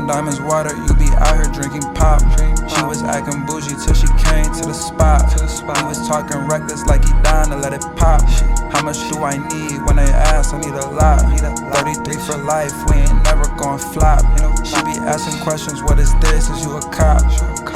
diamonds water, you be out here drinking pop. She was acting bougie till she came to the spot. He was talking reckless like he dying to let it pop. How much do I need? When they ask, I need a lot. 33 for life, we ain't never gon' flop. She be asking questions, what is this? Is you a cop?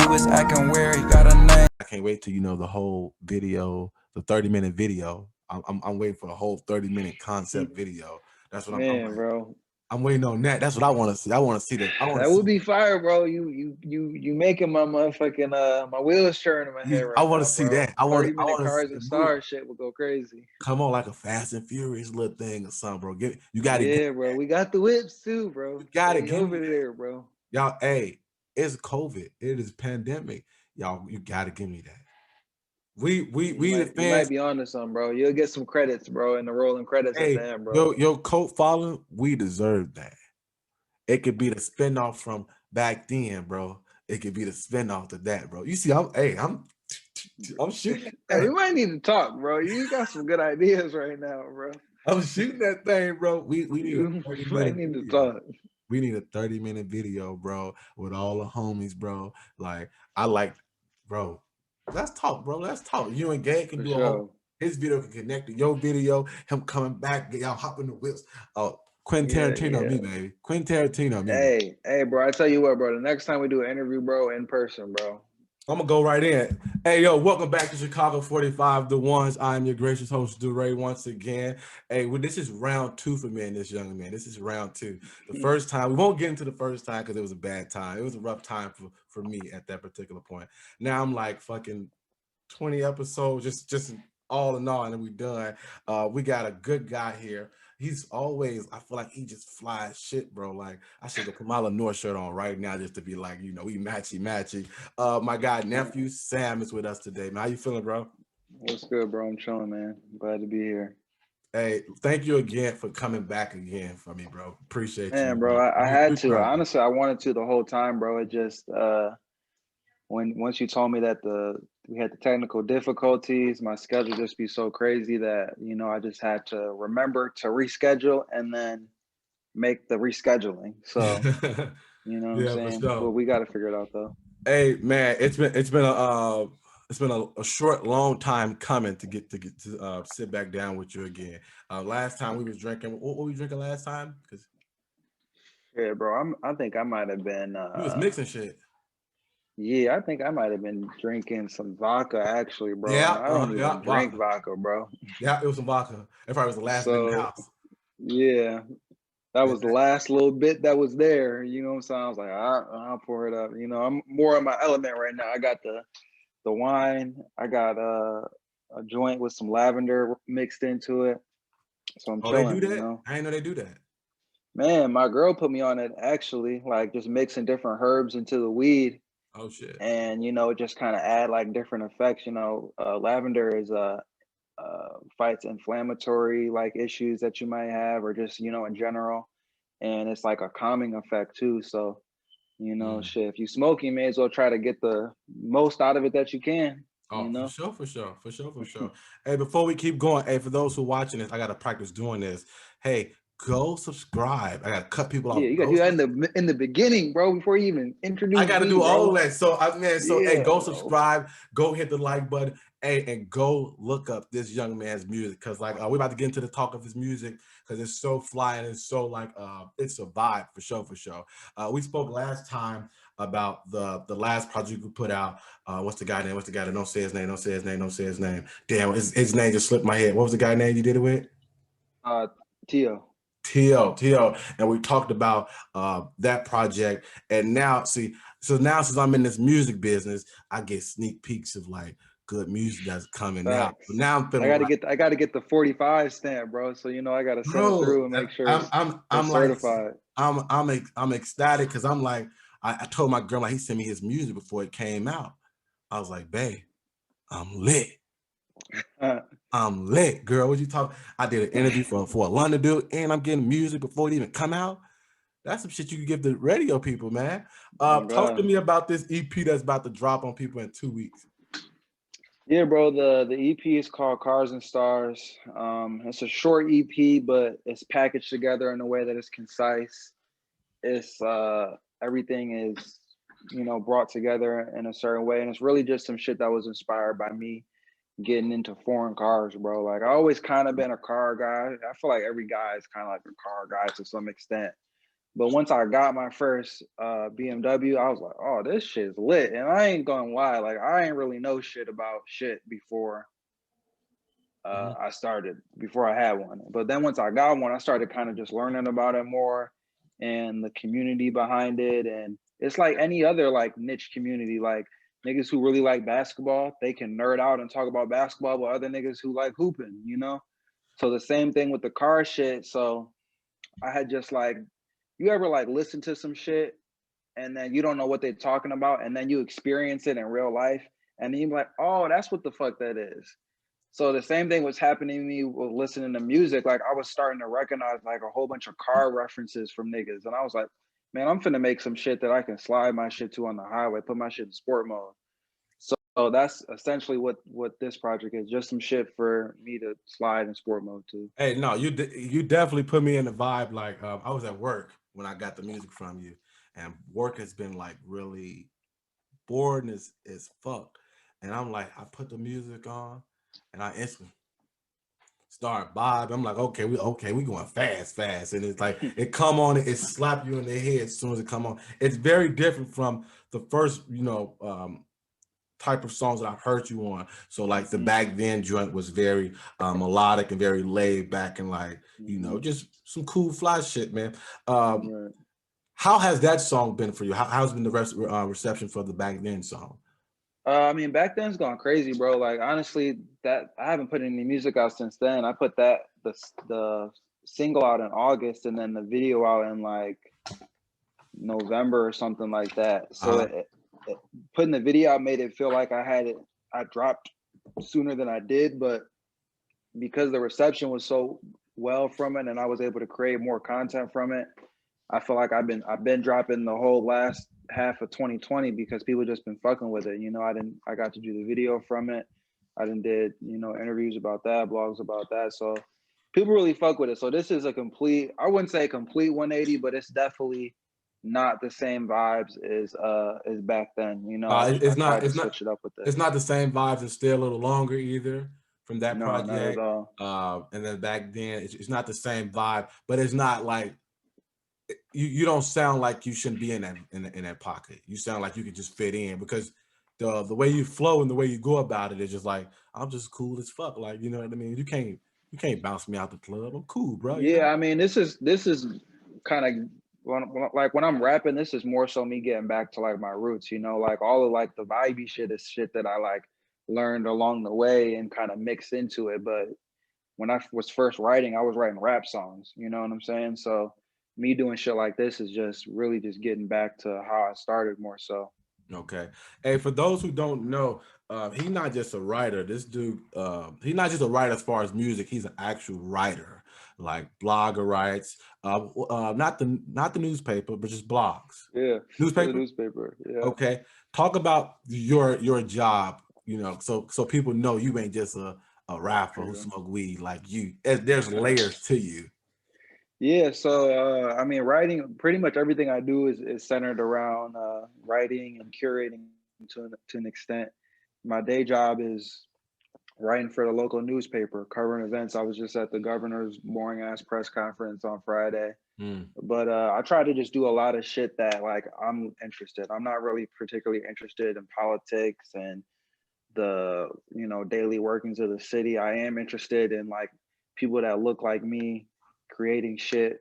He was acting weird, he got a name. I can't wait till the whole video, the 30-minute video. I'm waiting for a whole 30-minute concept video. That's what Man, bro. I'm waiting on that. That's what I want to see. I want to see that. That would be fire, bro. You making my motherfucking my wheels turn in my head right now. I want to see that. I want 30-minute Cars and Stars shit would go crazy. Come on, like a Fast and Furious little thing or something, bro. You got to get, bro. We got the whips too, bro. You got to get over there, bro. Y'all, hey, it's COVID. It is pandemic. Y'all, you got to give me that. We the fans. You might be on to something, bro. You'll get some credits, bro, in the rolling credits at the end, bro. Your cult following, we deserve that. It could be the spinoff from back then, bro. It could be the spinoff to that, bro. You see, I'm shooting. Hey, we might need to talk, bro. You got some good ideas right now, bro. I'm shooting that thing, bro. We need a 30-minute need to talk. We need a 30-minute video, bro, with all the homies, bro. Like, I like, bro. Let's talk, bro. Let's talk. You and Gay can do a whole. His video can connect to your video. Him coming back, get y'all hopping the whips. Oh, Quentin Tarantino, me, baby. Quentin Tarantino, me. Hey, bro. I tell you what, bro. The next time we do an interview, bro, in person, bro. I'm gonna go right in. Hey, yo, welcome back to Chicago 45, the ones. I'm your gracious host, DeRay, once again. Hey, well, this is round 2 for me and this young man. This is round 2. The first time, we won't get into the first time because it was a bad time. It was a rough time for me at that particular point. Now I'm like fucking 20 episodes, just all in all, and then we done. We got a good guy here. He's always, I feel like he just flies shit, bro. Like, I should go put my Lenore shirt on right now just to be like, we matchy. My guy, Nephew Sam is with us today, man. How you feeling, bro? What's good, bro? I'm chilling, man. I'm glad to be here. Hey, thank you again for coming back again for me, bro. Appreciate you. Man, bro, I had to. Honestly, I wanted to the whole time, bro. It just, once you told me that we had the technical difficulties, my schedule just be so crazy that, I just had to remember to reschedule and then make the rescheduling. So, what I'm saying? Sure. But we got to figure it out though. Hey, man, it's been a short, long time coming to get to sit back down with you again. Last time we was drinking, what were we drinking last time? Yeah, bro, I think I might have been. You was mixing shit. Yeah, I think I might have been drinking some vodka, actually, bro. Yeah, I don't even drink vodka, bro. Yeah, it was some vodka. It probably was the last in the house. Yeah, that was the last little bit that was there. You know what I'm saying? I was like, I'll pour it up. I'm more in my element right now. I got the wine. I got a joint with some lavender mixed into it. So I'm chilling. They do that? I didn't know they do that. Man, my girl put me on it, actually, like just mixing different herbs into the weed. Oh shit! And just kind of add like different effects. Lavender is fights inflammatory like issues that you might have, or just in general, and it's like a calming effect too. So, shit, if you smoke, you may as well try to get the most out of it that you can. Oh, for sure. Hey, before we keep going, hey, for those who are watching this, I gotta practice doing this. Hey, go subscribe. I gotta cut people off. Yeah, you gotta do that in the beginning, bro, before you even introduce me. I gotta do all that. So hey, go subscribe, go hit the like button, hey, and go look up this young man's music. Cause we're about to get into the talk of his music because it's so fly and it's so it's a vibe for sure. We spoke last time about the last project we put out. What's the guy name? Don't say his name. Damn, his name just slipped my head. What was the guy name you did it with? T.O. And we talked about that project. And now, since I'm in this music business, I get sneak peeks of good music that's coming out. But now I'm feeling I gotta get the 45 stamp, bro. So I gotta send it through and make sure I'm certified. I'm ecstatic because I'm like, I told my girl, he sent me his music before it came out. I was like, babe, I'm lit. I'm lit, girl. What you talking? I did an interview for a London dude, and I'm getting music before it even come out. That's some shit you can give the radio people, man. Talk to me about this EP that's about to drop on people in 2 weeks. Yeah, bro. The EP is called Cars and Stars. It's a short EP, but it's packaged together in a way that is concise. It's everything is, you know, brought together in a certain way. And it's really just some shit that was inspired by me getting into foreign cars, bro. Like I always kind of been a car guy. I feel like every guy is kind of like a car guy to some extent. But once I got my first BMW, I was like, oh, this shit's lit. And I ain't gonna lie, like I ain't really know shit about shit before I started, before I had one. But then once I got one, I started kind of just learning about it more and the community behind it. And it's like any other like niche community, like niggas who really like basketball, they can nerd out and talk about basketball with other niggas who like hooping, you know? So the same thing with the car shit. So I had just like, you ever like listen to some shit and then you don't know what they're talking about and then you experience it in real life and then you're like, oh, that's what the fuck that is. So the same thing was happening to me with listening to music. Like I was starting to recognize like a whole bunch of car references from niggas. And I was like, man, I'm finna make some shit that I can slide my shit to on the highway, put my shit in sport mode. So that's essentially what this project is, just some shit for me to slide in sport mode to. Hey, no, you definitely put me in the vibe. Like I was at work when I got the music from you, and work has been like really boring as fuck. And I'm like, I put the music on, and I instantly start vibe. I'm like, okay, we going fast, and it's like it come on, it slap you in the head as soon as it come on. It's very different from the first, type of songs that I've heard you on. So like the back then joint was very melodic and very laid back and like, just some cool fly shit, man. How has that song been for you? How's been the reception for the back then song? I mean, back then's gone crazy, bro. Like honestly, that I haven't put any music out since then. I put the single out in August and then the video out in like November or something like that. So putting the video out made it feel like I dropped sooner than I did, but because the reception was so well from it and I was able to create more content from it, I feel like I've been dropping the whole last half of 2020 because people just been fucking with it. You know, I got to do the video from it. I did, interviews about that, blogs about that. So people really fuck with it. So this is I wouldn't say a complete 180, but it's definitely not the same vibes as back then. It's not switch it up with this. It's not the same vibes and stay a little longer either from that project. Not at all. And then back then it's not the same vibe, but it's not like you don't sound like you shouldn't be in that pocket. You sound like you could just fit in because the way you flow and the way you go about it is just like, I'm just cool as fuck. Like, you know what I mean? You can't bounce me out the club. I'm cool, bro. Yeah, I mean, this is kind of when I'm rapping, this is more so me getting back to like my roots, like all of like the vibey shit is shit that I like learned along the way and kind of mixed into it. But when I was first writing, I was writing rap songs, you know what I'm saying? So me doing shit like this is just really just getting back to how I started more so. Okay. Hey, for those who don't know, he's not just a writer. This dude, he's not just a writer as far as music. He's an actual writer, like blogger writes. Not the newspaper, but just blogs. Yeah, newspaper. Yeah. Okay. Talk about your job. So people know you ain't just a rapper who smoke weed like you. There's layers to you. Yeah, so I mean, writing, pretty much everything I do is centered around writing and curating to an extent. My day job is writing for the local newspaper, covering events. I was just at the governor's boring ass press conference on Friday. But I try to just do a lot of shit that like I'm interested. I'm not really particularly interested in politics and the daily workings of the city. I am interested in like people that look like me creating shit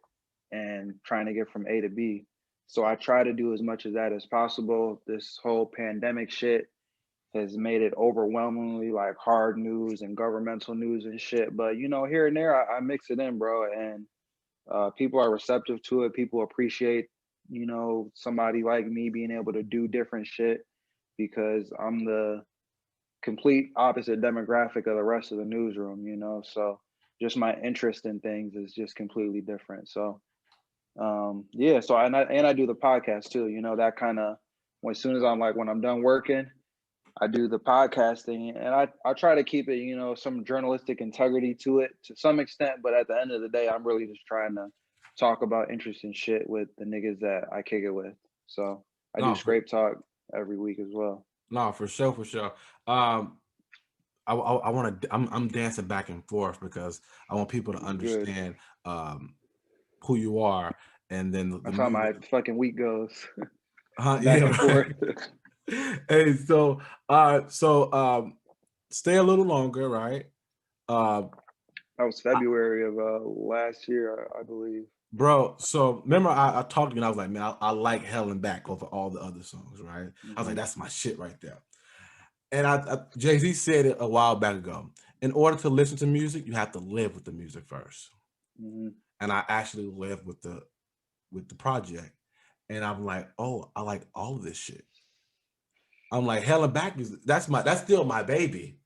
and trying to get from A to B. So I try to do as much of that as possible. This whole pandemic shit has made it overwhelmingly like hard news and governmental news and shit. But here and there, I mix it in, bro. And people are receptive to it. People appreciate, somebody like me being able to do different shit because I'm the complete opposite demographic of the rest of the newsroom, so just my interest in things is just completely different. So yeah, so I do the podcast too, that kind of as soon as when I'm done working, I do the podcasting and I try to keep it, some journalistic integrity to it to some extent, but at the end of the day, I'm really just trying to talk about interesting shit with the niggas that I kick it with. So I do No, Scrape Talk every week as well. no, for sure, for sure. I want to. I'm dancing back and forth because I want people to Good. understand who you are, and then the That's how my music. fucking week goes. Back Yeah, and forth. right. Hey, so stay a little longer, right? Uh, That was February of last year, I believe. Bro, so remember I talked to you and I was like, man, I like Hell and Back over all the other songs, right? I was like, that's my shit right there. And Jay-Z said it a while back ago. In order to listen to music, you have to live with the music first. And I actually lived with the project. And I'm like, oh, I like all of this shit. I'm like, Hell and Back that's still my baby.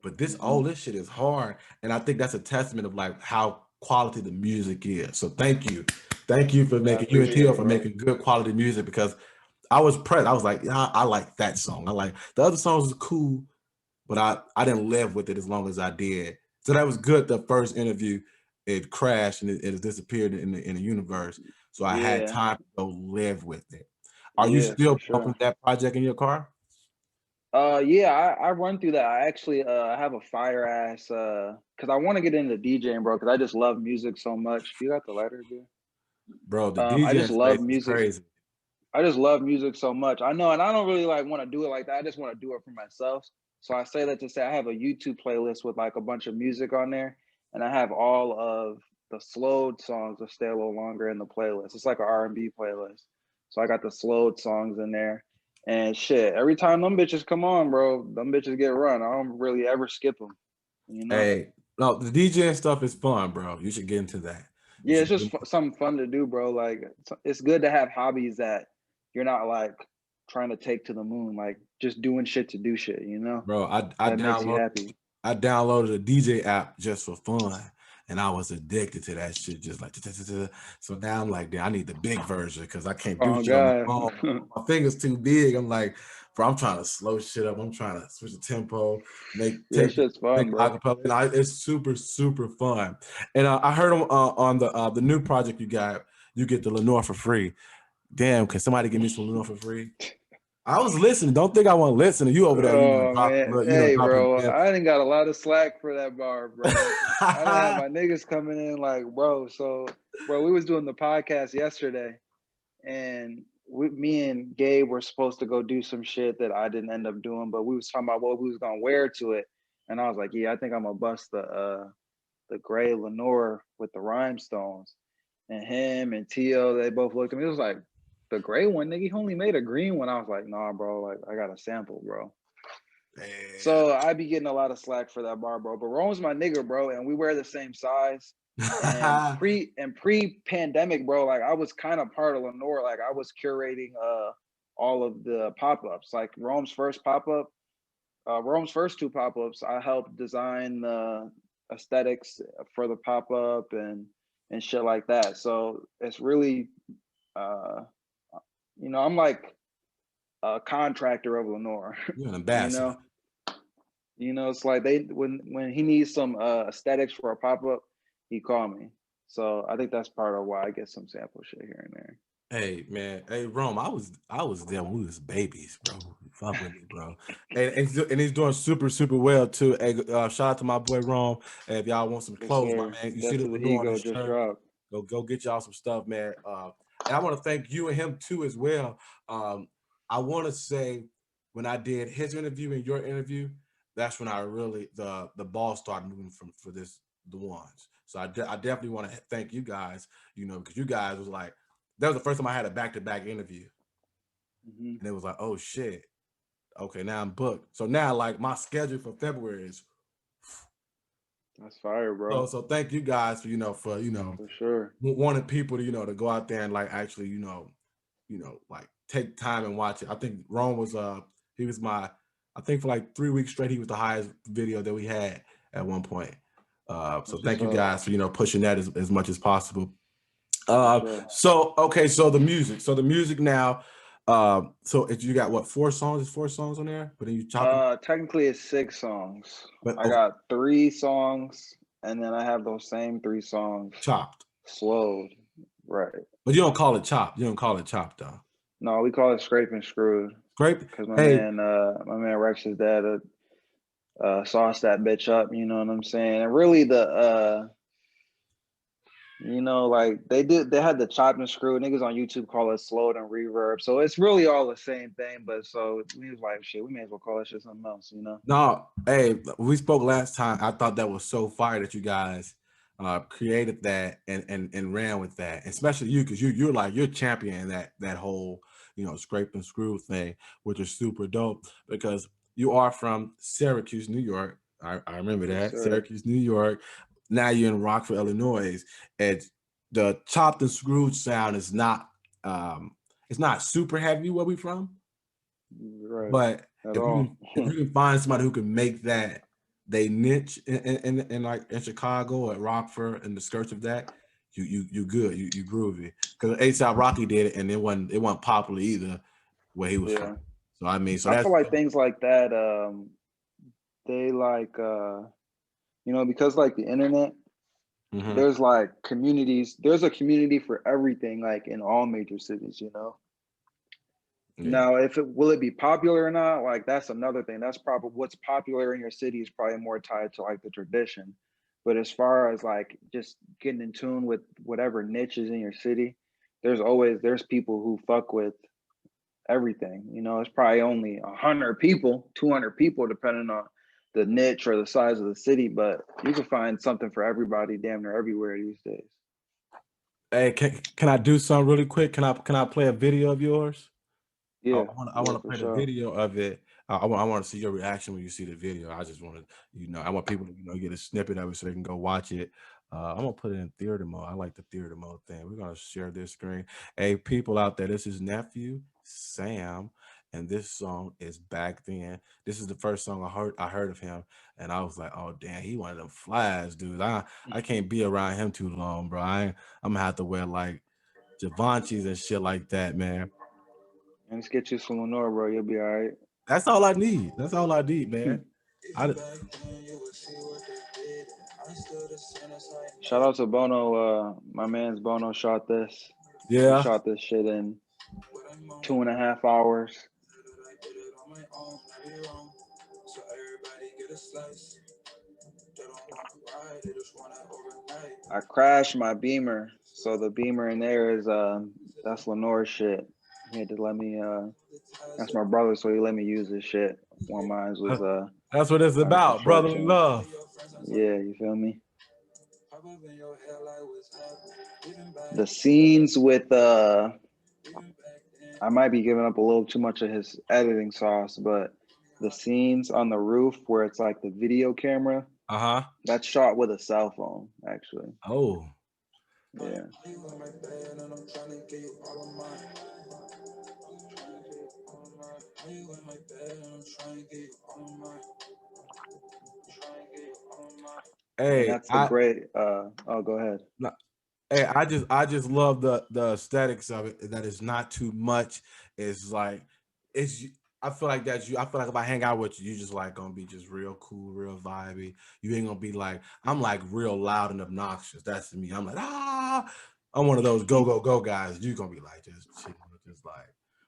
But all this shit is hard. And I think that's a testament of like how quality the music is. So thank you. Thank you for making you and Tio for making good quality music, because I was pressed. I was like, yeah, I like that song. I like the other songs is cool, but I didn't live with it as long as I did. So that was good. The first interview, it crashed and it disappeared in the universe. So I had time to go live with it. Are you still bumping that project in your car? Yeah, I run through that. I actually have a fire ass because I want to get into DJing, bro, because I just love music so much. You got the lighter, dude? Bro, the I just DJ love space is music. crazy. I just love music so much. I know, and I don't really like want to do it like that. I just want to do it for myself. So I say that to say I have a YouTube playlist with like a bunch of music on there, and I have all of the slowed songs of Stay a Little Longer in the playlist. It's like an R&B playlist. So I got the slowed songs in there. And shit, every time them bitches come on, bro, them bitches get run. I don't really ever skip them, you know? Hey, no, the DJ stuff is fun, bro. You should get into that. Yeah, it's just something fun to do, bro. Like, it's good to have hobbies that you're not like trying to take to the moon, like just doing shit to do shit, you know? Bro, That makes you happy. I downloaded a DJ app just for fun, and I was addicted to that shit. Just like, so now I'm like, damn, I need the big version because I can't do shit on my phone. My fingers too big. I'm like, bro, I'm trying to slow shit up. I'm trying to switch the tempo, That shit's fun, bro. acapella. It's super fun. And I heard on the new project you get the Lenore for free. Damn, can somebody give me some Lenore for free? I was listening. Don't think I want to listen to you over there. Hey, bro, I didn't got a lot of slack for that bar, bro. I didn't have my niggas coming in like, bro. So, bro, we was doing the podcast yesterday, and me and Gabe were supposed to go do some shit that I didn't end up doing, but we was talking about what we was gonna wear to it, and I was like, yeah, I think I'm gonna bust the gray Lenore with the rhinestones, and him and Tio, they both looked at me. It was like, the gray one, nigga, he only made a green one. I was like, nah, bro, like I got a sample, bro. Man. So I be getting a lot of slack for that bar, bro. But Rome's my nigga, bro, and we wear the same size. And pre-pandemic, bro, like I was kind of part of Lenore. Like I was curating all of the pop-ups. Like Rome's first pop-up, Rome's first two pop-ups, I helped design the aesthetics for the pop-up and shit like that. So it's really you know, I'm like a contractor of Lenore. You're an ambassador. You know, it's like when he needs some aesthetics for a pop-up, he call me. So I think that's part of why I get some sample shit here and there. Hey man, hey Rome, I was there when we was babies, bro. Fuck with me, bro. And he's doing super well too. Hey, shout out to my boy Rome. Hey, if y'all want some clothes, my man, you see what we're doing on this shirt. Go get y'all some stuff, man. And I want to thank you and him too as well. I want to say when I did his interview and your interview, that's when I really the ball started moving for the ones. So I definitely want to thank you guys, you know, because you guys was like, that was the first time I had a back-to-back interview. And it was like, oh shit. Okay, now I'm booked. So now like my schedule for February is that's fire, bro. So thank you guys for for sure wanting people to to go out there and like actually like take time and watch it. I think Rome was he was I think for like 3 weeks straight he was the highest video that we had at one point. So thank you guys for pushing that as much as possible. So the music now. So if you got what 4 songs? Is 4 songs on there? But then you chop technically it's 6 songs. But I got 3 songs, and then I have those same 3 songs chopped, slowed, right? But you don't call it chopped. You don't call it chopped though. No, we call it scrape and screwed. Scrape. Because Hey, my man Rex's dad sauced that bitch up. You know what I'm saying? And really, like they had the chop and screw. Niggas on YouTube call it slowed and reverb. So it's really all the same thing. But so we was like, shit, we may as well call it shit something else. no, hey, we spoke last time. I thought that was so fire that you guys created that and ran with that, especially you, because you're championing that whole scrape and screw thing, which is super dope because you are from Syracuse, New York. I remember Yes, that. sir. Syracuse, New York. Now you're in Rockford, Illinois, and the chopped and screwed sound is not it's not super heavy where we from. Right. But At if all. you can find somebody who can make that they niche in like in Chicago or at Rockford and the skirts of that, you good, you groovy. Because ASAP Rocky did it and it wasn't popular either where he was from. So I mean, so I that's feel like things like that, they like because like the internet, there's like communities, there's a community for everything, like in all major cities. Yeah. Now, will it be popular or not? Like that's another thing. That's probably what's popular in your city is probably more tied to like the tradition. But as far as like just getting in tune with whatever niche is in your city, there's people who fuck with everything. It's probably only 100 people, 200 people, depending on the niche or the size of the city. But you can find something for everybody, damn near everywhere these days. Hey, can I do something really quick? Can I play a video of yours? Yeah, I want to for play the sure. video of it. I want to see your reaction when you see the video. I just want to, I want people to, get a snippet of it so they can go watch it. I'm gonna put it in theater mode. I like the theater mode thing. We're gonna share this screen. Hey, people out there, this is Nephew Sam, and this song is Back Then. This is the first song I heard of him, and I was like, oh damn, he one of them flies, dude. I can't be around him too long, bro. I'm gonna have to wear like Givenchy's and shit like that, man. And let's get you some Lenore, bro. You'll be all right. That's all I need. That's all I need, man. Shout out to Bono. My man's Bono shot this. Yeah. He shot this shit in 2.5 hours. I crashed my Beamer, so the Beamer in there is that's Lenore's shit. He had to let me that's my brother, so he let me use his shit. One mine was that's what it's under about, brotherly construction. love. Yeah, you feel me? The scenes with I might be giving up a little too much of his editing sauce, but the scenes on the roof where it's like the video camera, that's shot with a cell phone, actually. Oh. Yeah. Hey, and that's the great go ahead. Hey, I just love the aesthetics of it, that it's not too much. It's like I feel like if I hang out with you, you just like gonna be just real cool, real vibey. You ain't gonna be like, I'm like real loud and obnoxious. That's me. I'm like, I'm one of those go guys. You gonna be like just like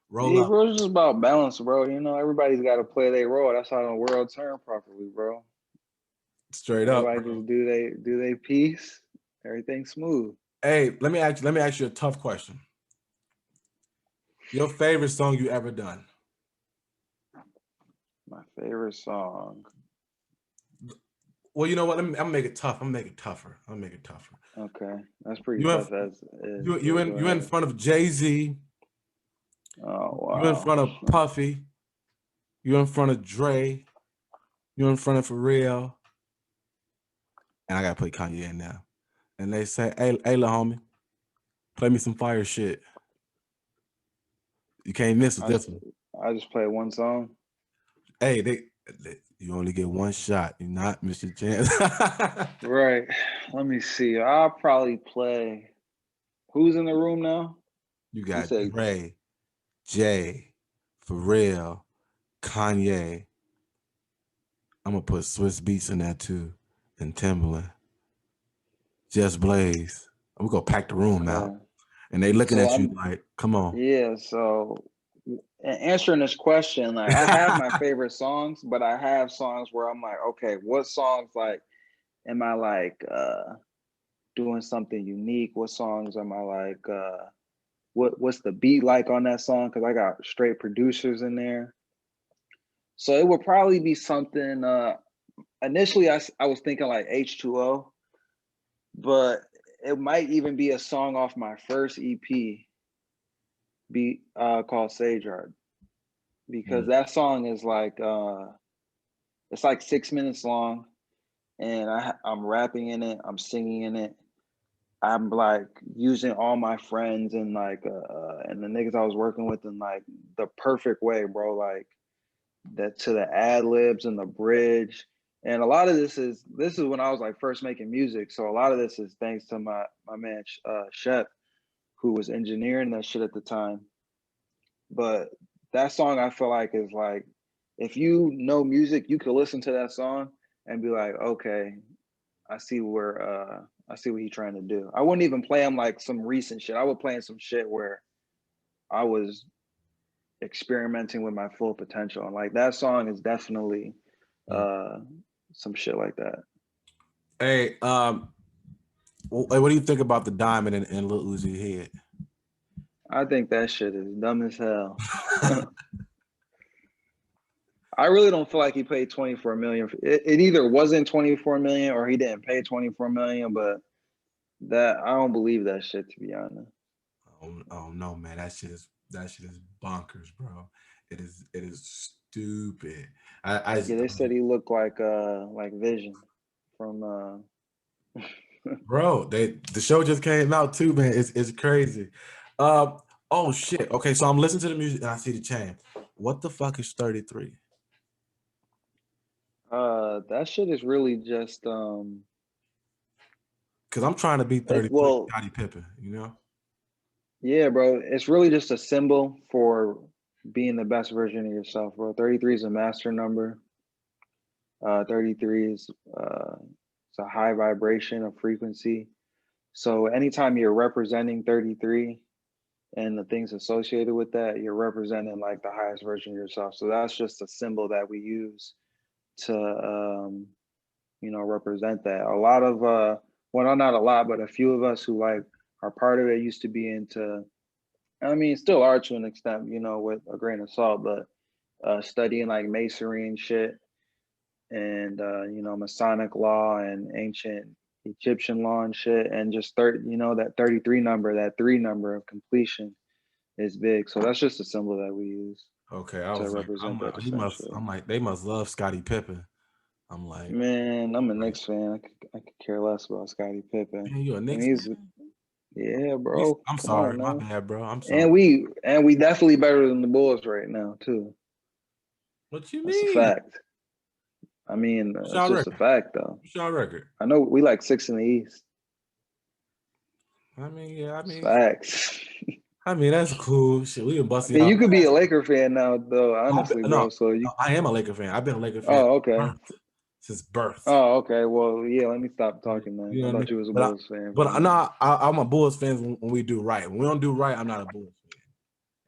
roll up. Bro, it's just about balance, bro. Everybody's got to play their role. That's how the world turn properly, bro. Straight up. Everybody just do they piece. Everything's smooth. Hey, let me ask you a tough question. Your favorite song you ever done? My favorite song. Well, you know what? I'm gonna make it tough. I'm gonna make it tougher. Okay, that's pretty tough. You in front of Jay-Z. Oh wow. You in front of Puffy. You in front of Dre. You in front of Pharrell. And I gotta play Kanye in now. And they say, hey, la homie, play me some fire shit. You can't miss with this one. I just play one song. Hey, you only get one shot. You not miss your chance. Right. Let me see. I'll probably play. Who's in the room now? You got Dre, Jay, Pharrell, Kanye. I'm gonna put Swiss Beats in there too, and Timbaland. Just Blaze. We're gonna pack the room out. and they looking So at you like, come on. yeah. So answering this question, like I have my favorite songs, but I have songs where I'm like, okay, what songs like am I like doing something unique? What songs am I like what's the beat like on that song? Because I got straight producers in there. So it would probably be something initially I was thinking like H2O, but it might even be a song off my first EP be called Sage Art, because that song is like it's like 6 minutes long, and I'm rapping in it, I'm singing in it, I'm like using all my friends and like and the niggas I was working with in like the perfect way, bro. Like that to the ad libs and the bridge. And a lot of this is when I was like first making music. So a lot of this is thanks to my man Shep, who was engineering that shit at the time. But that song I feel like is like, if you know music, you could listen to that song and be like, okay, I see what he's trying to do. I wouldn't even play him like some recent shit. I would play him some shit where I was experimenting with my full potential. And like that song is definitely some shit like that. Hey, what do you think about the diamond in Lil Uzi head? I think that shit is dumb as hell. I really don't feel like he paid 24 million. It either wasn't 24 million or he didn't pay 24 million, but that I don't believe that shit, to be honest. Oh no, man, that shit is bonkers, bro. It is stupid. I Yeah, they said he looked like Vision from bro, the show just came out too, man. It's crazy. Oh shit. Okay, so I'm listening to the music and I see the chain. What the fuck is 33? That shit is really just Cause I'm trying to be 33, well, Scottie Pippen, you know? yeah, bro. It's really just a symbol for being the best version of yourself, bro. 33 is a master number. 33 is it's a high vibration of frequency. So anytime you're representing 33 and the things associated with that, you're representing like the highest version of yourself. So that's just a symbol that we use to represent that. A lot of well, not a lot, but a few of us who like are part of it used to be into, I mean, still are to an extent, with a grain of salt, but studying like masonry and shit, and Masonic law and ancient Egyptian law and shit, and just that 33 number, that 3 number of completion is big. So that's just a symbol that we use Okay, I to was like, represent that essentially. I'm like, they must love Scottie Pippen. I'm like, Man, I'm a Knicks fan. I could care less about Scottie Pippen. man, you a And Knicks he's, fan? yeah, bro. I'm Come sorry, on my now. bad, bro. I'm sorry. And we definitely better than the Bulls right now too. What you That's a mean? fact. I mean, What's it's y'all just a record? fact though. What's y'all record? I know we like 6 in the East. I mean, yeah, Facts. I mean that's cool. Shit, we been I busting mean, y'all. you could be a Laker fan now, though. Honestly, bro. No, So you. I am a Laker fan. I've been a Laker fan Oh, okay. since birth. Oh, okay. Well, yeah. Let me stop talking, man. You know I what I thought mean? you was a Bulls fan. I'm a Bulls fan when we do right. When we don't do right, I'm not a Bulls fan.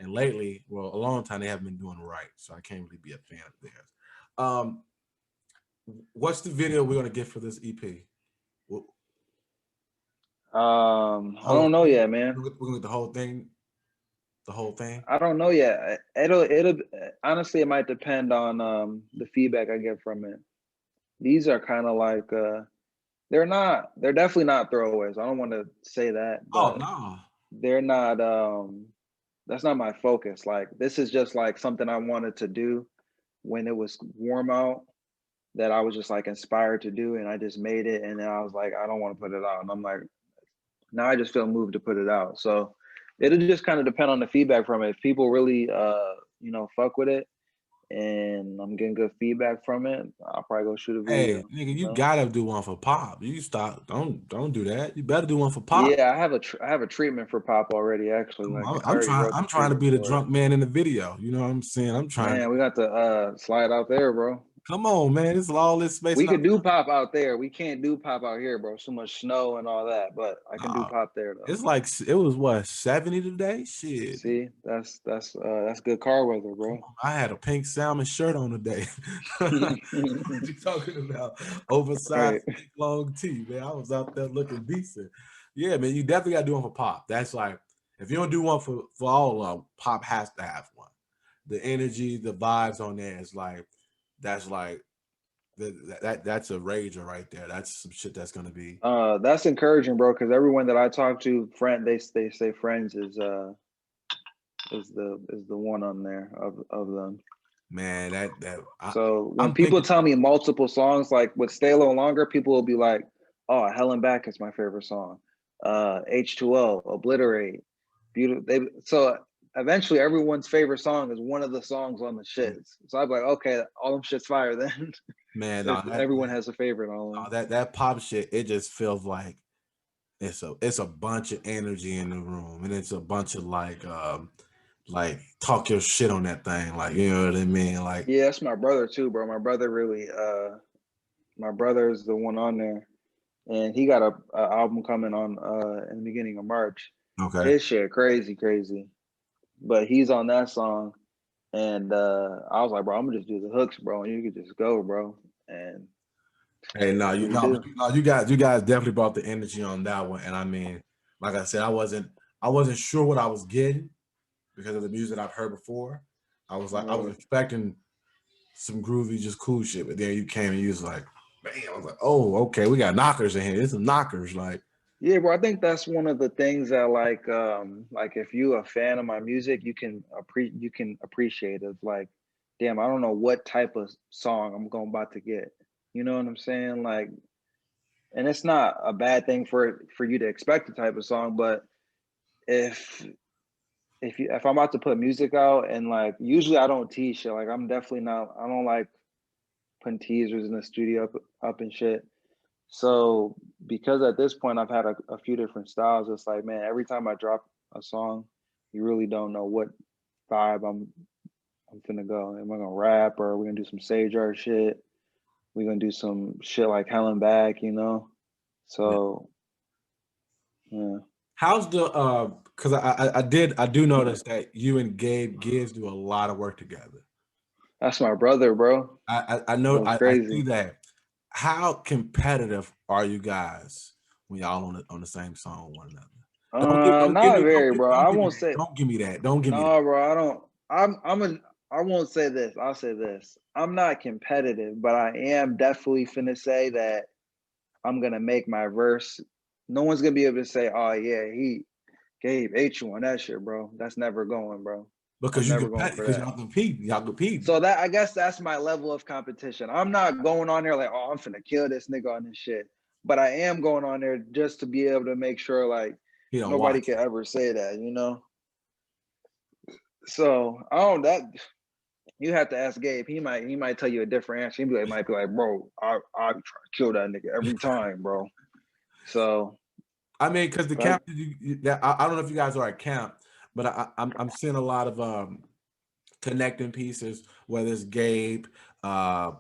And lately, well, a long time they haven't been doing right, so I can't really be a fan of theirs. What's the video we're gonna get for this EP? I don't know yet, man. We're gonna get the whole thing. The whole thing. I don't know yet. It'll honestly, it might depend on the feedback I get from it. These are kind of like they're definitely not throwaways. I don't want to say that, Oh but no. they're not that's not my focus. Like this is just like something I wanted to do when it was warm out, that I was just like inspired to do, and I just made it, and then I was like, I don't want to put it out, and I'm like, now I just feel moved to put it out. So it'll just kind of depend on the feedback from it. If people really fuck with it and I'm getting good feedback from it, I'll probably go shoot a video. Hey, nigga, you gotta do one for Pop. You stop. Don't do that. You better do one for Pop. Yeah, I have a treatment for Pop already. Actually, like I already wrote the I'm trying to be the treatment for it. drunk man in the video. You know what I'm saying? I'm trying. Man, we got to slide out there, bro. Come on, man. It's all this space. We could do pop out there. We can't do pop out here, bro. So much snow and all that. But I can do pop there though. It's like it was what 70 today. Shit. See, that's good car weather, bro. I had a pink salmon shirt on today. What you talking about? Oversized long tee, man. I was out there looking decent. Yeah, man. You definitely got to do one for pop. That's like if you don't do one for all, pop has to have one. The energy, the vibes on there is like that's like that's a rager right there. That's some shit that's gonna be. That's encouraging, bro. Because everyone that I talk to, they say Friends is the one on there of them. Man, so when people tell me multiple songs, like with Stay a Little Longer, people will be like, "Oh, Hell and Back is my favorite song." H2O, Obliterate, Beautiful. So eventually, everyone's favorite song is one of the songs on the shits. So I'm like, okay, all them shits fire then. Man, everyone has a favorite on them. That pop shit, it just feels like it's a bunch of energy in the room, and it's a bunch of like talk your shit on that thing, like, you know what I mean? Like, yeah, that's my brother too, bro. My brother really, my brother is the one on there, and he got a album coming on in the beginning of March. Okay, his shit crazy, but he's on that song, and I was like, bro, I'm gonna just do the hooks, bro, and you could just go, bro. And hey, you guys definitely brought the energy on that one, and I mean, like I said, I wasn't sure what I was getting because of the music I've heard before. I was like, I was expecting some groovy, just cool shit, but then you came and you was like, man, I was like, oh, okay, we got knockers in here. There's some knockers, like. Yeah, bro. I think that's one of the things that like if you a fan of my music, you can appreciate it. Like, damn, I don't know what type of song I'm about to get. You know what I'm saying? Like, and it's not a bad thing for you to expect the type of song, but if I'm about to put music out, and like usually I don't tease shit. Like I don't like putting teasers in the studio up and shit. So because at this point I've had a few different styles, it's like, man, every time I drop a song, you really don't know what vibe I'm finna go. Am I gonna rap, or are we gonna do some sage art shit? We're gonna do some shit like Hell and Back, you know? So yeah. How's the because I do notice that you and Gabe Gibbs do a lot of work together. That's my brother, bro. I know I see that. How competitive are you guys when y'all on the same song with one another? Not very, bro. I won't say. Don't give me that. Don't give me. No, bro. I don't. I won't say this. I'll say this. I'm not competitive, but I am definitely finna say that I'm gonna make my verse. No one's gonna be able to say, "Oh yeah, Gabe ate you on that shit, bro." That's never going, bro. Because y'all compete. So that, I guess that's my level of competition. I'm not going on there like, oh, I'm finna kill this nigga on this shit. But I am going on there just to be able to make sure like nobody can ever say that, you know? So you have to ask Gabe. He might tell you a different answer. He might be like, bro, I try to kill that nigga every time, bro. So I mean, because the camp, I don't know if you guys are at camp, but I'm seeing a lot of connecting pieces, whether it's Gabe, let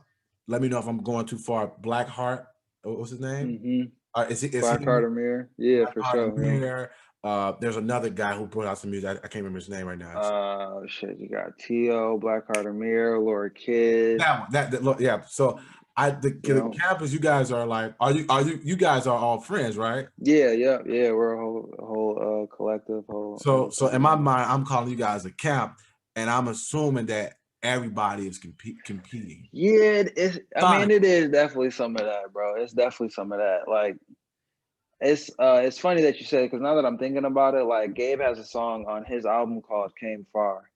me know if I'm going too far. Blackheart, what's his name? Is Blackheart Amir? Yeah, for sure. Amir. There's another guy who brought out some music. I can't remember his name right now. Shit, you got T.O., Blackheart Amir, Laura Kidd. Yeah. So the campus, you guys are like, you guys are all friends, right? Yeah. We're a whole collective. So in my mind, I'm calling you guys a camp, and I'm assuming that everybody is competing. Yeah, I mean, it is definitely some of that, bro. It's definitely some of that. Like, it's funny that you said it, because now that I'm thinking about it, like Gabe has a song on his album called "Came Far,"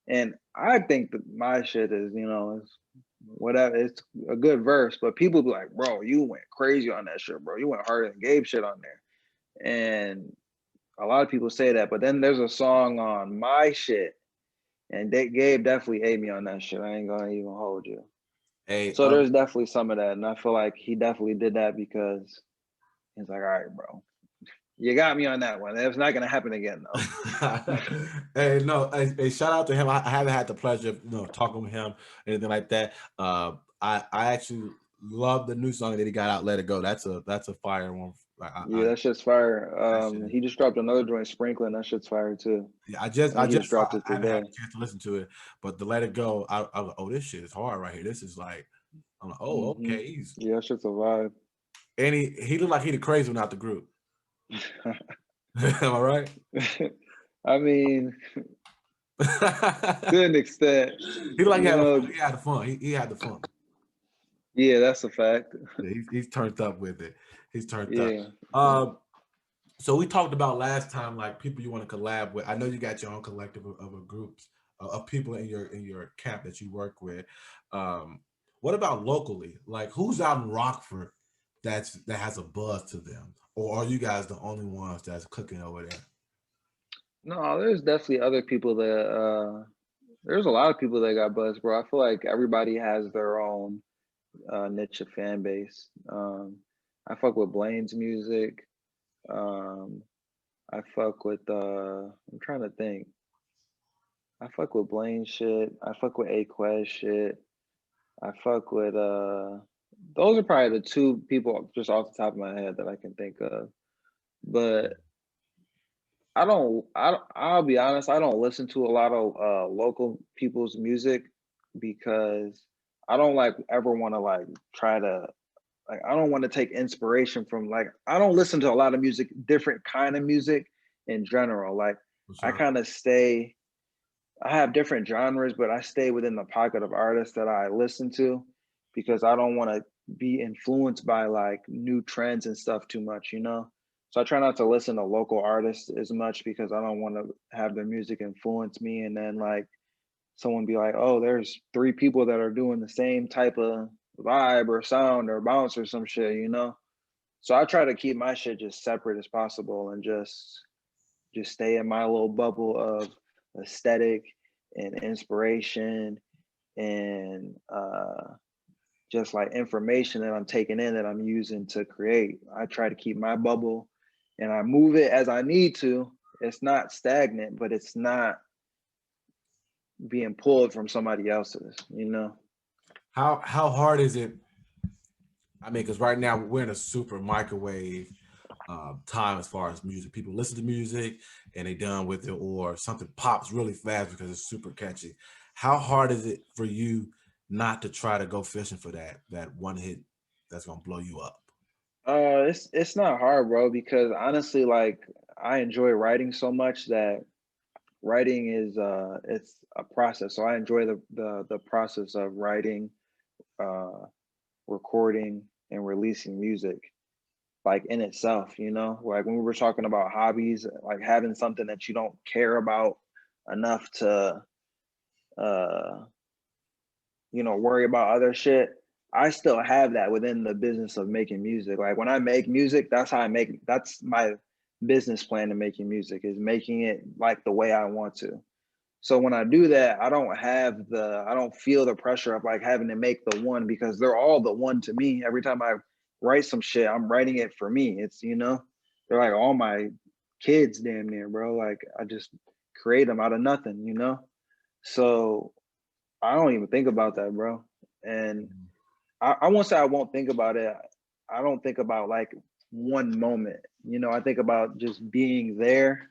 and I think that my shit is, it's whatever. It's a good verse, but people be like, "Bro, you went crazy on that shit, bro. You went harder than Gabe shit on there," and a lot of people say that. But then there's a song on my shit, and Gabe definitely ate me on that shit. I ain't gonna even hold you. Hey, so there's definitely some of that, and I feel like he definitely did that because he's like, all right, bro, you got me on that one. It's not gonna happen again, though. Hey, shout out to him. I haven't had the pleasure of talking with him, anything like that. I actually love the new song that he got out, "Let It Go." That's a fire one. Yeah, that shit's fire. That shit He just dropped another joint, Sprinkling. That shit's fire too. yeah, I think he just dropped it I haven't had today. a chance to listen to it, but the "Let It Go," I was like, oh, this shit is hard right here. This is like, I'm like, oh, okay, he's Yeah, that shit's a vibe. and he looked like he the crazy one out the group. Am I right? I mean, to He an extent, like you know. he had the fun. He had the fun. Yeah, that's a fact. Yeah, he's turned up with it. He's turned up. Yeah. So we talked about last time, like people you want to collab with. I know you got your own collective of groups of people in your camp that you work with. What about locally? Like who's out in Rockford that has a buzz to them, or are you guys the only ones that's cooking over there? No, there's definitely other people that there's a lot of people that got buzz, bro. I feel like everybody has their own niche of fan base. I fuck with Blaine's music. Um, I fuck with I'm trying to think. I fuck with Blaine shit. I fuck with Aquez shit. I fuck with those are probably the two people just off the top of my head that I can think of. But I'll be honest, I don't listen to a lot of local people's music because I don't like ever want to like try to like I don't want to take inspiration from like I don't listen to a lot of music, different kind of music in general. Like For I sure. kind of stay I have different genres, but I stay within the pocket of artists that I listen to because I don't want to be influenced by like new trends and stuff too much, you know? So I try not to listen to local artists as much because I don't want to have their music influence me and then like someone be like, "Oh, there's three people that are doing the same type of vibe or sound or bounce or some shit," you know? So I try to keep my shit just separate as possible and just stay in my little bubble of aesthetic and inspiration and just like information that I'm taking in that I'm using to create. I try to keep my bubble and I move it as I need to. It's not stagnant, but it's not being pulled from somebody else's, you know? How hard is it? I mean, because right now we're in a super microwave time as far as music. People listen to music and they done with it, or something pops really fast because it's super catchy. How hard is it for you not to try to go fishing for that one hit that's gonna blow you up? It's not hard, bro, because honestly, like I enjoy writing so much that writing is it's a process. So I enjoy the process of writing, uh recording and releasing music like in itself, you know? Like when we were talking about hobbies, like having something that you don't care about enough to uh you know, worry about other shit. I still have that within the business of making music. Like when I make music, that's my business plan to making music is making it like the way I want to. So when I do that, I don't feel the pressure of like having to make the one because they're all the one to me. Every time I write some shit, I'm writing it for me. It's, you know, they're like all my kids damn near, bro. Like I just create them out of nothing, you know? So I don't even think about that, bro. And I won't say I won't think about it. I don't think about like one moment, you know, I think about just being there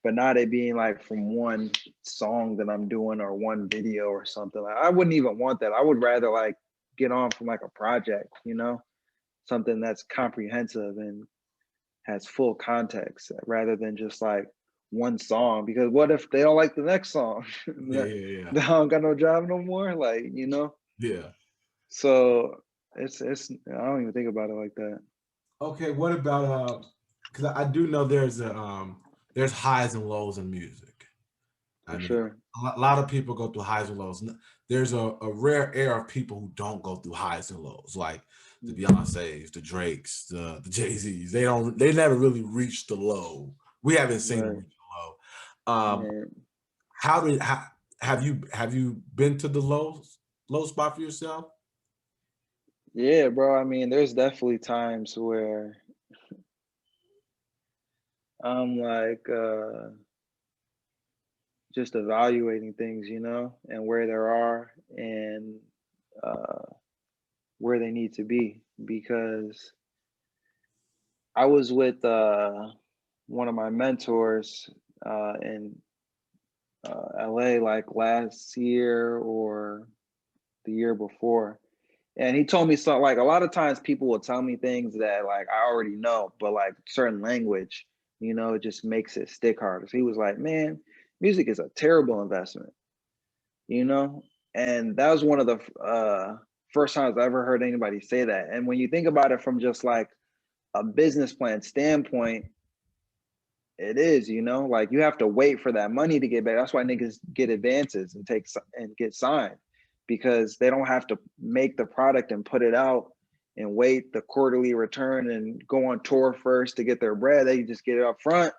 but not it being like from one song that I'm doing or one video or something. Like I wouldn't even want that. I would rather like get on from like a project, you know, something that's comprehensive and has full context rather than just like one song. Because what if they don't like the next song? Yeah, yeah, yeah, They don't got no job no more, like you know. yeah. So it's I don't even think about it like that. Okay, what about because I do know there's highs and lows in music. I For mean, sure. a lot of people go through highs and lows. There's a rare air of people who don't go through highs and lows, like the Beyoncé's, the Drakes, the Jay-Z's. They never really reach the low. We haven't seen them Right. reach the low. Right. How have you been to the low spot for yourself? Yeah, bro. I mean, there's definitely times where I'm like just evaluating things, you know, and where there are and uh where they need to be, because I was with one of my mentors in LA like last year or the year before. And he told me something like, a lot of times people will tell me things that like I already know, but like certain language, it just makes it stick harder. So he was like, man, music is a terrible investment, you know? And that was one of the first times I ever heard anybody say that. And when you think about it from just like a business plan standpoint, it is, like you have to wait for that money to get back. That's why niggas get advances and get signed, because they don't have to make the product and put it out and wait the quarterly return and go on tour first to get their bread. They just get it up front,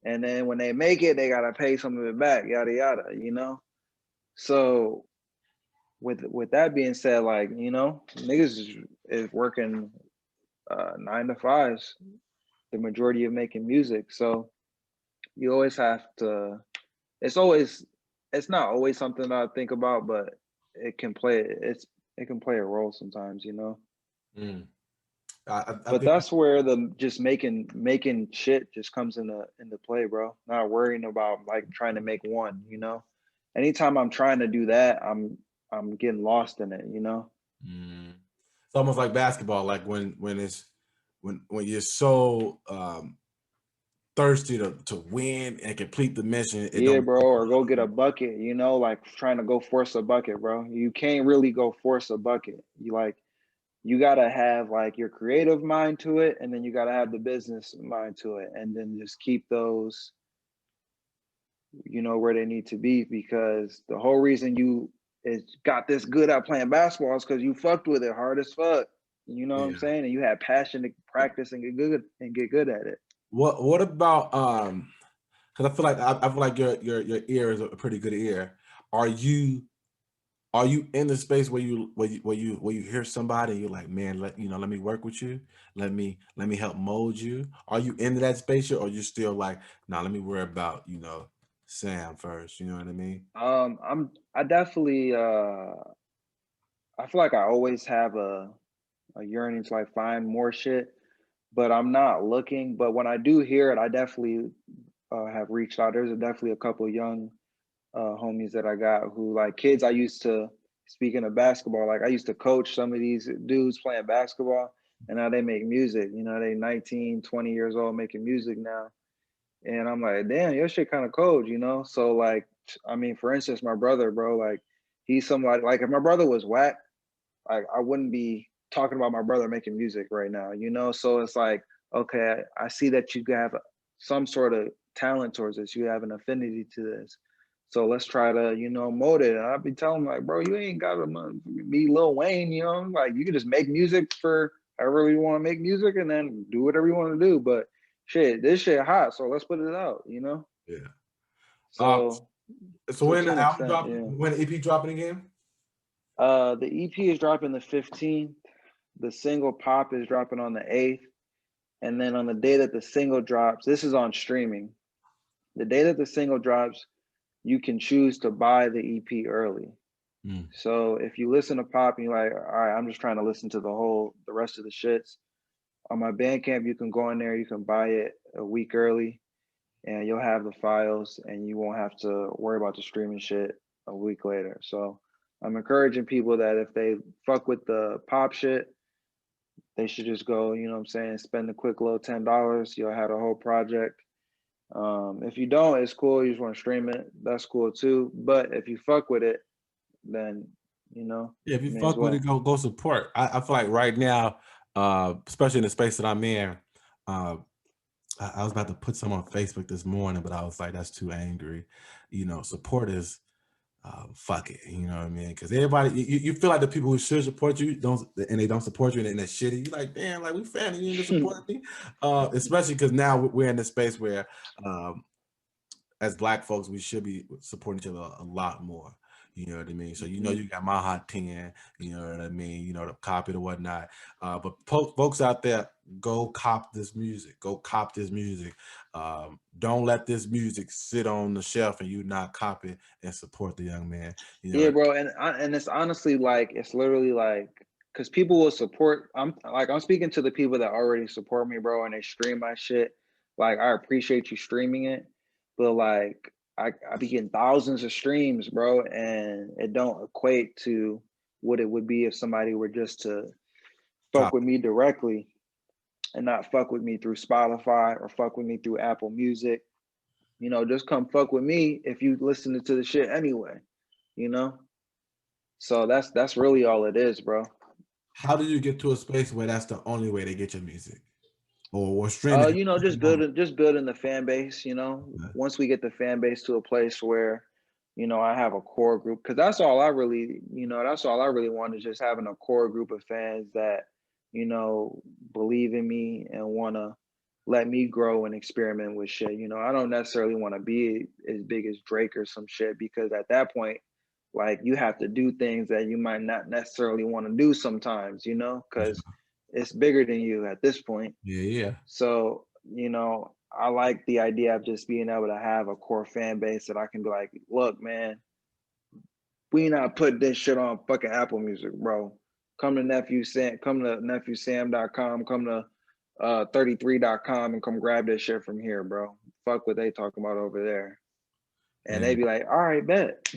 and then when they make it, they gotta pay some of it back, yada yada. So with that being said, like, niggas is working 9 to 5s, the majority of making music. So you always have to, it's not always something that I think about, but it can play a role sometimes. Mm. But think that's where the just making shit just comes into play, bro. Not worrying about like trying to make one. Anytime I'm trying to do that, I'm getting lost in it. It's almost like basketball, like when you're so thirsty to win and complete the mission. It Yeah, don't. bro, or go get a bucket, like trying to go force a bucket, bro. You can't really go force a bucket. You gotta have like your creative mind to it, and then you gotta have the business mind to it, and then just keep those, where they need to be, because the whole reason you is got this good at playing basketball is because you fucked with it hard as fuck. You know what I'm saying? And you had passion to practice and get good at it. What about because I feel like your ear is a pretty good ear. Are you in the space where you hear somebody and you're like, man, let me work with you, let me help mold you? Are you in that space, or are you still like, nah, let me worry about Sam first? You know what I mean? I definitely I feel like I always have a yearning to like find more shit, but I'm not looking. But when I do hear it, I definitely have reached out. There's definitely a couple of young homies that I got who, like, kids I used to, speaking of basketball, like I used to coach some of these dudes playing basketball, and now they make music. They 19, 20 years old making music now. And I'm like, damn, your shit kind of cold, So like, I mean, for instance, my brother, bro, like he's somebody, like if my brother was whack, like I wouldn't be talking about my brother making music right now, So it's like, okay, I see that you have some sort of talent towards this. You have an affinity to this. So let's try to, mold it. And I'd be telling him like, bro, you ain't gotta be Lil Wayne, like you can just make music for however you want to make music and then do whatever you want to do. But shit, this shit hot, so let's put it out, Yeah. So So when to the an album extent, dropping, yeah. when the EP dropping again? The EP is dropping the 15th. The single Pop is dropping on the 8th. And then on the day that the single drops, this is on streaming. The day that the single drops, you can choose to buy the EP early. So if you listen to Pop and you're like, all right, I'm just trying to listen to the rest of the shits, on my Bandcamp, you can go in there, you can buy it a week early, and you'll have the files and you won't have to worry about the streaming shit a week later. So I'm encouraging people that if they fuck with the Pop shit, they should just go, spend a quick little $10. You'll have a whole project. If you don't, it's cool. You just want to stream it. That's cool too. But if you fuck with it, then, Yeah, if you may as fuck with well. it, go support. I feel like right now, especially in the space that I'm in, I was about to put some on Facebook this morning, but I was like, that's too angry. Support is fuck it. You know what I mean? Because everybody, you feel like the people who should support you they don't support you, and they're shitty. You're like, damn, like we family, you need to support me. Especially because now we're in this space where, as Black folks, we should be supporting each other a lot more. You know what I mean? So you got my hot 10, you know what I mean, the copy or whatnot. But folks out there, go cop this music. Go cop this music. Don't let this music sit on the shelf and you not copy it and support the young man. Yeah, bro. And it's honestly like, it's literally like because people will support. I'm speaking to the people that already support me, bro, and they stream my shit. Like, I appreciate you streaming it, but like I be getting thousands of streams, bro, and it don't equate to what it would be if somebody were just to fuck with me directly and not fuck with me through Spotify or fuck with me through Apple Music. You know, just come fuck with me if you listening to the shit anyway, you know? So that's really all it is, bro. How do you get to a space where that's the only way to get your music? Or streaming? You know, just building the fan base, you know. Once we get the fan base to a place where, you know, I have a core group, because that's all I really want, is just having a core group of fans that, you know, believe in me and want to let me grow and experiment with shit. You know, I don't necessarily want to be as big as Drake or some shit, because at that point, like, you have to do things that you might not necessarily want to do sometimes, you know, because it's bigger than you at this point. Yeah. So, you know, I like the idea of just being able to have a core fan base that I can be like, look, man, we not put this shit on fucking Apple Music, bro. Come to nephewsam.com, come to 33.com and come grab this shit from here, bro. Fuck what they talking about over there. And they be like, all right, bet.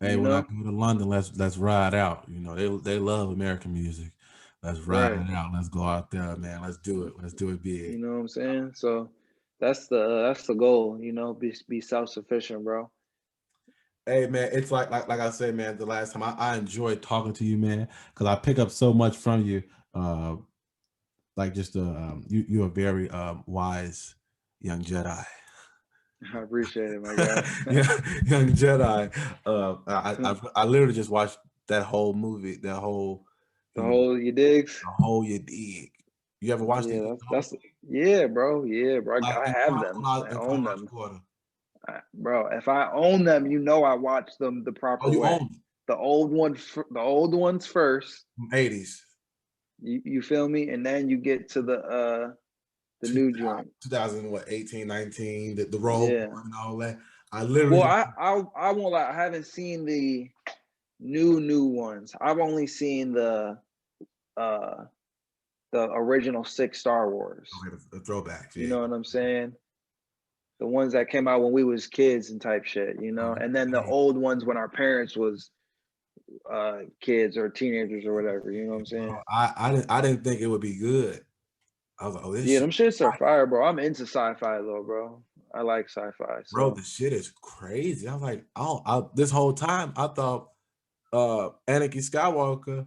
Hey, when I go to London, let's ride out. You know, they love American music. Let's ride it out. Let's go out there, man. Let's do it. Let's do it big. You know what I'm saying? So that's the goal, you know, be self-sufficient, bro. Hey, man, it's like I said, man, the last time I enjoyed talking to you, man, because I pick up so much from you. Like, just you're a very wise young Jedi. I appreciate it, my guy. Young Jedi. I literally just watched that whole movie, you digs? The whole you dig. You ever watched it? Yeah, bro. Yeah, bro. I have them. I own them. Bro, if I own them, you know, I watch them the proper way. The old ones first. 80s. You feel me? And then you get to the new joint. 2018, 19, the role and all that. I literally. Well, I won't lie. I haven't seen the new ones. I've only seen the original 6 Star Wars. Okay, the throwbacks. Yeah. You know what I'm saying? The ones that came out when we was kids and type shit, you know, and then the old ones when our parents was kids or teenagers or whatever. You know what I'm saying? I didn't think it would be good. I was like, oh, this them shits are fire, bro. I'm into sci-fi though, bro. I like sci-fi. So. Bro, the shit is crazy. I was like, this whole time I thought Anakin Skywalker,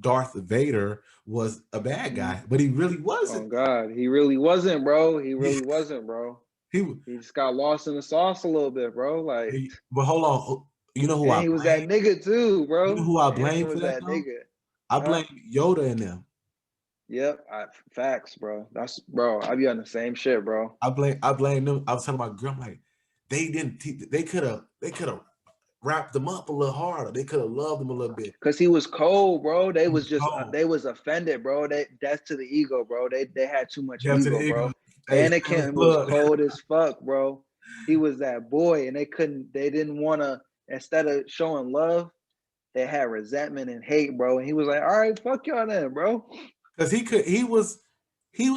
Darth Vader was a bad guy, but he really wasn't. Oh God, he really wasn't, bro. He really wasn't, bro. He just got lost in the sauce a little bit, bro. Like, but hold on, you know who he was that nigga too, bro. You know who I blame for that? Nigga. I blame Yoda and them. Yep, facts, bro. I be on the same shit, bro. I blame them. I was telling my girl, I'm like, they could have wrapped them up a little harder. They could have loved them a little bit. Cause he was cold, bro. They was offended, bro. That's to the ego, bro. They had too much ego, bro. Hey, Anakin was cold as fuck, bro. He was that boy, and they didn't want to, instead of showing love, they had resentment and hate, bro. And he was like, all right, fuck y'all then, bro. Because he was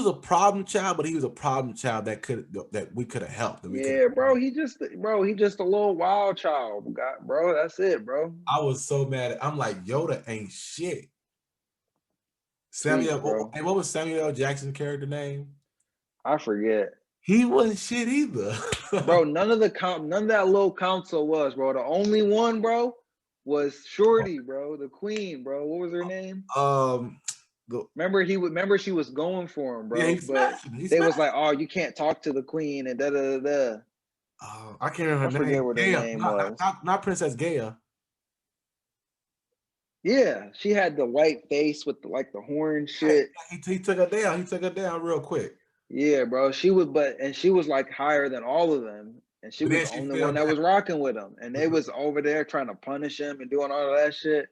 a problem child, but he was a problem child that we could have helped. Bro. He just a little wild child, bro. That's it, bro. I was so mad. I'm like, Yoda ain't shit. Samuel, and what was Samuel L. Jackson's character name? I forget. He wasn't shit either. Bro, none of that little council was, bro. The only one, bro, was Shorty, bro, the queen, bro. What was her name? Remember she was going for him, bro. Yeah, they was like, oh, you can't talk to the queen and da da da. I can't remember her name. I forget what her name was. Not Princess Gaia. Yeah, she had the white face with the horn shit. He took her down. He took her down real quick. Yeah, bro. She was like higher than all of them, and she was the only one that was rocking with him. And they was over there trying to punish him and doing all of that shit.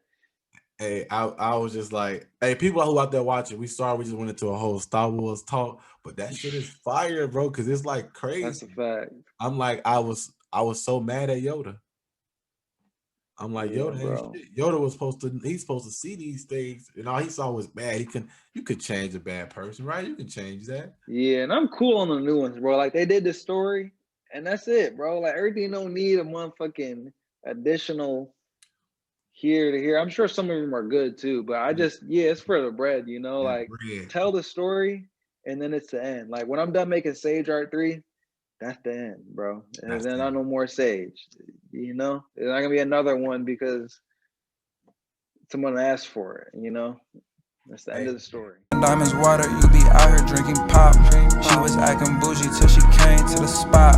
Hey, I was just like, hey, people who out there watching, we just went into a whole Star Wars talk, but that shit is fire, bro, because it's like crazy. That's a fact. I'm like, I was so mad at Yoda. I'm like, Yeah, Yoda, bro. Yoda was he's supposed to see these things, and all he saw was bad. You could change a bad person, right? You can change that. Yeah, and I'm cool on the new ones, bro. Like they did the story, and that's it, bro. Like everything don't need a motherfucking additional here to here. I'm sure some of them are good too, but I just it's for the bread, you know. Like Bread. tell the story, and then it's the end. Like when I'm done making Sage Art 3, that's the end, bro. And That's then the I end. no more Sage. You know, there's not gonna be another one because someone asked for it. You know, that's the end of the story. Diamonds water, you be out here drinking pop. She was acting bougie till she came to the spot.